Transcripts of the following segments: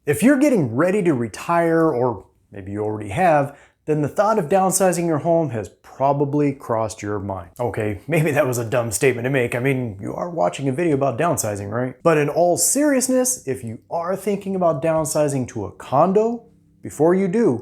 If you're getting ready to retire, or maybe you already have, then the thought of downsizing your home has probably crossed your mind. Okay, maybe that was a dumb statement to make. I mean, you are watching a video about downsizing, right? But in all seriousness, if you are thinking about downsizing to a condo, before you do,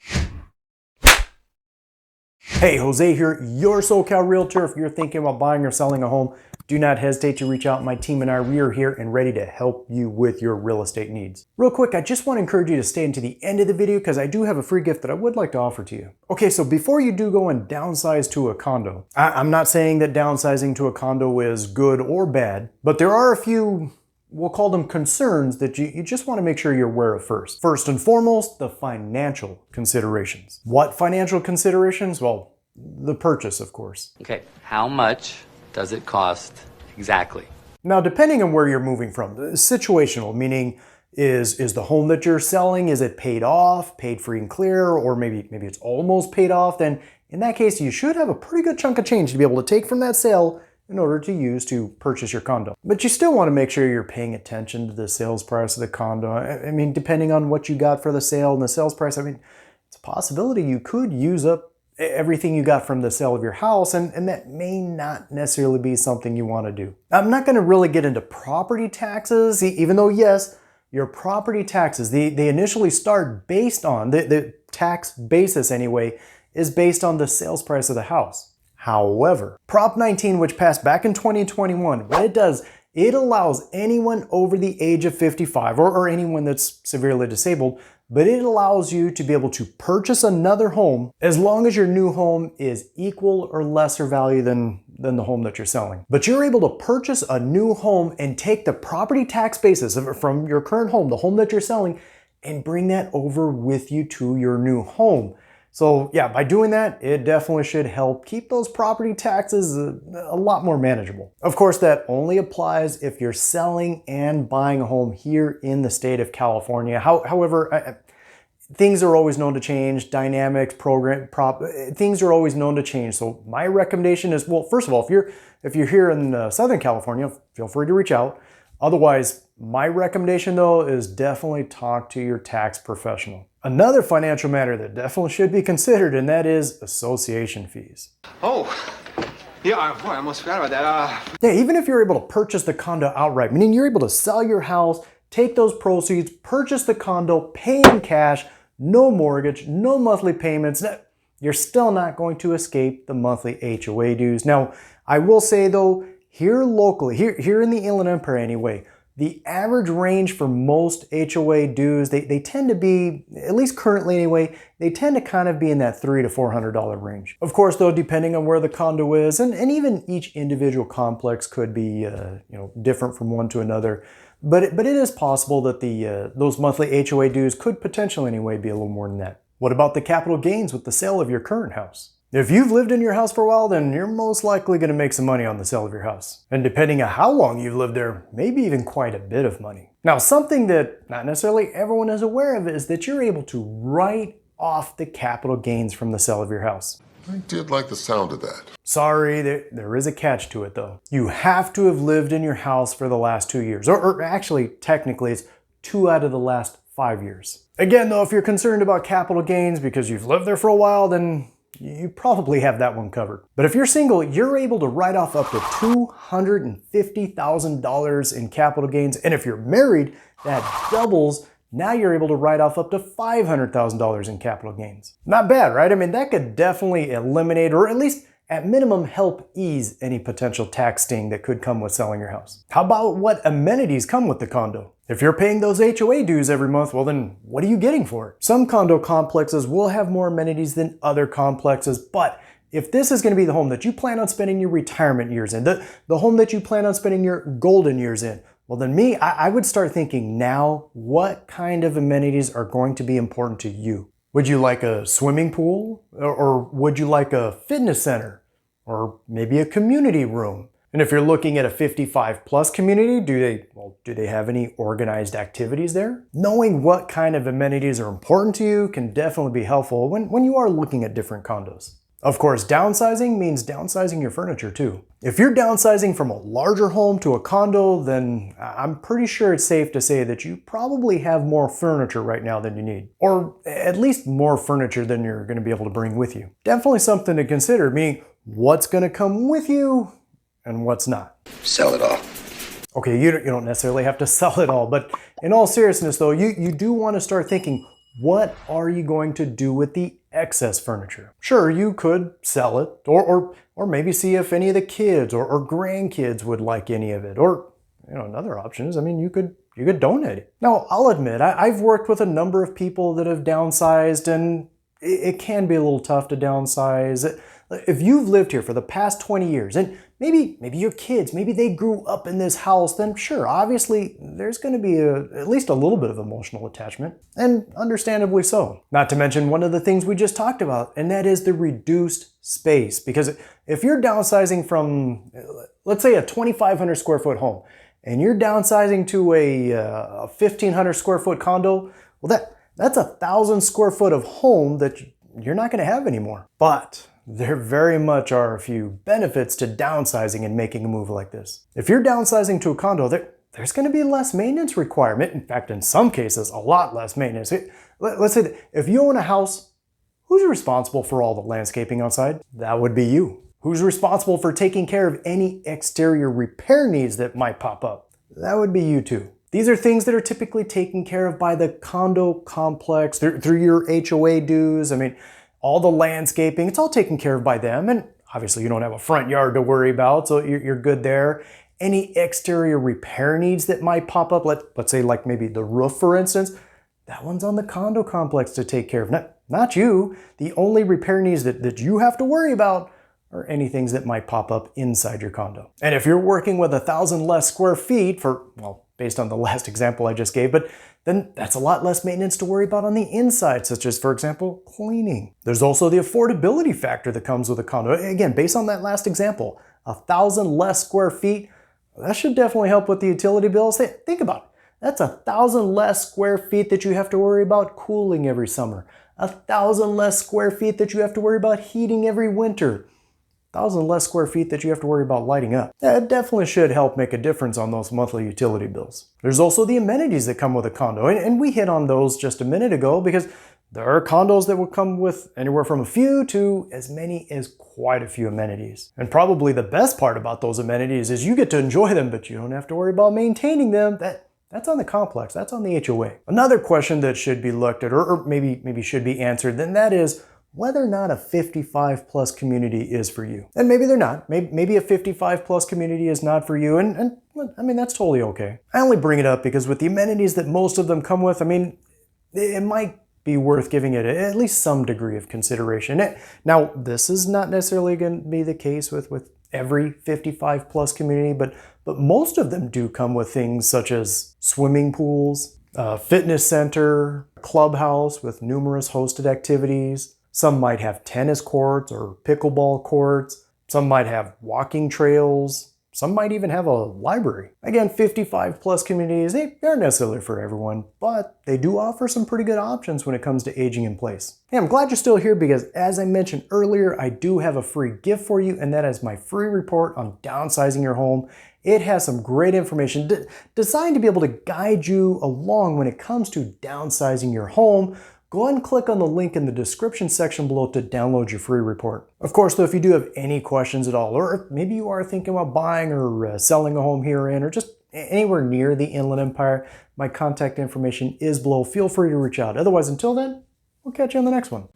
hey, Jose here, your SoCal Realtor. If you're thinking about buying or selling a home, do not hesitate to reach out. My team and I, we are here and ready to help you with your real estate needs. Real quick, I just want to encourage you to stay into the end of the video because I do have a free gift that I would like to offer to you. Okay, so before you do go and downsize to a condo, I'm not saying that downsizing to a condo is good or bad, but there are a few, we'll call them concerns, that you just want to make sure you're aware of first. First and foremost, the financial considerations. What financial considerations? Well, the purchase, of course. Okay, how much does it cost exactly? Now, depending on where you're moving from, situational, meaning is the home that you're selling, is it paid off, paid free and clear, or maybe it's almost paid off? Then in that case, you should have a pretty good chunk of change to be able to take from that sale in order to use to purchase your condo. But you still want to make sure you're paying attention to the sales price of the condo. I mean, depending on what you got for the sale and the sales price, I mean, it's a possibility you could use up everything you got from the sale of your house, and that may not necessarily be something you want to do. I'm not going to really get into property taxes, even though, yes, your property taxes, they initially start based on, the tax basis anyway, is based on the sales price of the house. However, Prop 19, which passed back in 2021, what it does, it allows anyone over the age of 55 or anyone that's severely disabled, but it allows you to be able to purchase another home as long as your new home is equal or lesser value than the home that you're selling. But you're able to purchase a new home and take the property tax basis from your current home, the home that you're selling, and bring that over with you to your new home. So yeah, by doing that, it definitely should help keep those property taxes a lot more manageable. Of course, that only applies if you're selling and buying a home here in the state of California. However, things are always known to change. Dynamics, things are always known to change. So my recommendation is, well, first of all, if you're here in Southern California, feel free to reach out. Otherwise, my recommendation though is definitely talk to your tax professional. Another financial matter that definitely should be considered, and that is association fees. Oh, yeah, boy, I almost forgot about that. Yeah, even if you're able to purchase the condo outright, meaning you're able to sell your house, take those proceeds, purchase the condo, pay in cash, no mortgage, no monthly payments, you're still not going to escape the monthly HOA dues. Now, I will say though, here locally, here in the Inland Empire anyway, the average range for most HOA dues, they tend to be, at least currently anyway, they tend to kind of be in that $300 to $400 range. Of course though, depending on where the condo is, and even each individual complex could be different from one to another, but it is possible that those monthly HOA dues could potentially anyway be a little more than that. What about the capital gains with the sale of your current house? If you've lived in your house for a while, then you're most likely going to make some money on the sale of your house. And depending on how long you've lived there, maybe even quite a bit of money. Now, something that not necessarily everyone is aware of is that you're able to write off the capital gains from the sale of your house. I did like the sound of that. Sorry, there is a catch to it though. You have to have lived in your house for the last 2 years, or actually, technically, it's 2 out of the last 5 years. Again though, if you're concerned about capital gains because you've lived there for a while, then you probably have that one covered. But if you're single, you're able to write off up to $250,000 in capital gains. And if you're married, that doubles. Now you're able to write off up to $500,000 in capital gains. Not bad, right? I mean, that could definitely eliminate, or at least at minimum help ease any potential tax sting that could come with selling your house. How about what amenities come with the condo? If you're paying those HOA dues every month, well then what are you getting for it? Some condo complexes will have more amenities than other complexes, but if this is going to be the home that you plan on spending your retirement years in, the home that you plan on spending your golden years in, well then I would start thinking now, what kind of amenities are going to be important to you? Would you like a swimming pool? Or would you like a fitness center? Or maybe a community room? And if you're looking at a 55 plus community, do they have any organized activities there? Knowing what kind of amenities are important to you can definitely be helpful when you are looking at different condos. Of course, downsizing means downsizing your furniture too. If you're downsizing from a larger home to a condo, then I'm pretty sure it's safe to say that you probably have more furniture right now than you need. Or at least more furniture than you're going to be able to bring with you. Definitely something to consider, meaning what's going to come with you and what's not. Sell it all. Okay, you don't necessarily have to sell it all, but in all seriousness though, you do want to start thinking, what are you going to do with the excess furniture? Sure, you could sell it, or maybe see if any of the kids or grandkids would like any of it. Or, another option is, you could donate it. Now, I'll admit, I've worked with a number of people that have downsized, and it can be a little tough to downsize. If you've lived here for the past 20 years, and maybe your kids, maybe they grew up in this house, then sure, obviously there's going to be at least a little bit of emotional attachment, and understandably so. Not to mention one of the things we just talked about, and that is the reduced space. Because if you're downsizing from, let's say, a 2,500 square foot home, and you're downsizing to a 1,500 square foot condo, well, that's 1,000 square foot of home that you're not going to have anymore. But there very much are a few benefits to downsizing and making a move like this. If you're downsizing to a condo, there's going to be less maintenance requirement. In fact, in some cases, a lot less maintenance. Let's say that if you own a house, who's responsible for all the landscaping outside? That would be you. Who's responsible for taking care of any exterior repair needs that might pop up? That would be you too. These are things that are typically taken care of by the condo complex through your HOA dues. All the landscaping, it's all taken care of by them. And obviously you don't have a front yard to worry about, so you're good there. Any exterior repair needs that might pop up, let's say like maybe the roof, for instance, that one's on the condo complex to take care of, not you. The only repair needs that you have to worry about are any things that might pop up inside your condo. And if you're working with 1,000 less square feet based on the last example I just gave, but then that's a lot less maintenance to worry about on the inside, such as, for example, cleaning. There's also the affordability factor that comes with a condo. Again, based on that last example, 1,000 less square feet, that should definitely help with the utility bills. Think about it. That's 1,000 less square feet that you have to worry about cooling every summer. 1,000 less square feet that you have to worry about heating every winter. 1,000 less square feet that you have to worry about lighting up. That definitely should help make a difference on those monthly utility bills. There's also the amenities that come with a condo, and we hit on those just a minute ago because there are condos that will come with anywhere from a few to as many as quite a few amenities. And probably the best part about those amenities is you get to enjoy them, but you don't have to worry about maintaining them. That's on the complex, that's on the HOA. Another question that should be looked at, or maybe should be answered, then that is whether or not a 55 plus community is for you. And maybe they're not. Maybe a 55 plus community is not for you, and that's totally okay. I only bring it up because with the amenities that most of them come with, it might be worth giving it at least some degree of consideration. Now, this is not necessarily going to be the case with every 55 plus community, but most of them do come with things such as swimming pools, a fitness center, clubhouse with numerous hosted activities. Some might have tennis courts or pickleball courts. Some might have walking trails. Some might even have a library. Again, 55 plus communities, they aren't necessarily for everyone, but they do offer some pretty good options when it comes to aging in place. Hey, I'm glad you're still here because as I mentioned earlier, I do have a free gift for you, and that is my free report on downsizing your home. It has some great information designed to be able to guide you along when it comes to downsizing your home. Go ahead and click on the link in the description section below to download your free report. Of course, though, if you do have any questions at all, or maybe you are thinking about buying or selling a home here or just anywhere near the Inland Empire, my contact information is below. Feel free to reach out. Otherwise, until then, we'll catch you on the next one.